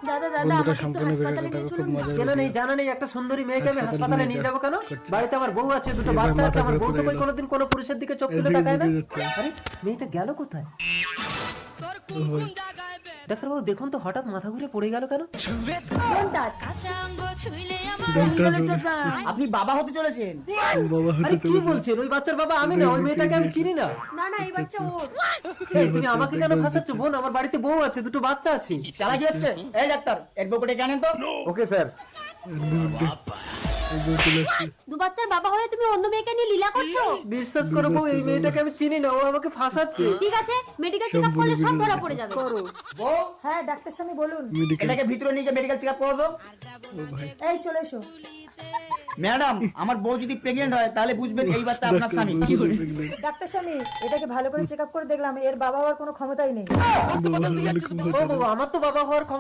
দাদা দাদা বন্ধুরা আমাকে একটু সম্পূর্ণ হাসপাতালে ভিডিওটা নিয়ে খুব চলুন না। মজা কেন নেই জানা নেই একটা সুন্দরী মেয়েকে আমি হাসপাতালে হাসপাতালে নিয়ে নিয়ে যাবো কেন? করছে। বাড়িতে আমার বউ আছে, দুটো এবার বাচ্চা আছে, মাথা আমার ঘুরে বউ তো পড়ে গেল। কোনোদিন কোনো পুরুষের দিকে চোখ তুলে এদিকে তাকায় না। দিকে যাচ্ছে। আরে মেয়েটা গেল কোথায়? ডাক্তারবাবু দেখুন তো হঠাৎ মাথা ঘুরে পড়ে গেল কেন? Don't touch। আপনি বাবা হতে চলেছেন। বাবা আরে হতে কি বলছেন? ওই বাচ্চার বাবা আমি না, ওই মেয়েটাকে আমি চিনি না। না না এই বাচ্চা ওর। এই তুমি আমাকে কেন ফাঁসাচ্ছ বোন? আমার বাড়িতে বউ আছে, দুটো বাচ্চা আছে। চালাকি হচ্ছে। এই ডাক্তার এর বউকে কেন তো? Okay sir. দু বাচ্চার বাবা হয়ে তুমি অন্য মেয়েকে নিয়ে লীলা করছো? বিশ্বাস করো বউ, এই মেয়েটাকে আমি চিনি না, ও আমাকে ফাঁসাচ্ছে। ঠিক আছে মেডিকেল চেকআপ করলে সব ধরা পড়ে যাবে। বউ হ্যাঁ ডাক্তার স্বামী বলুন। এটাকে ভিতরে নিয়ে গিয়ে মেডিকেল চেকআপ করবো। এই চলে এসো। ম্যাডাম আমার বউ যদি প্রেগন্যান্ট হয় তাহলে বুঝবেন এই বাচ্চা আপনার স্বামী। ডাক্তার স্বামী এটাকে ভালো করে চেক আপ করে দেখলাম এর বাবা হওয়ার কোনো ক্ষমতাই নেই। ও বাবা, আমার তো বাবা হওয়ার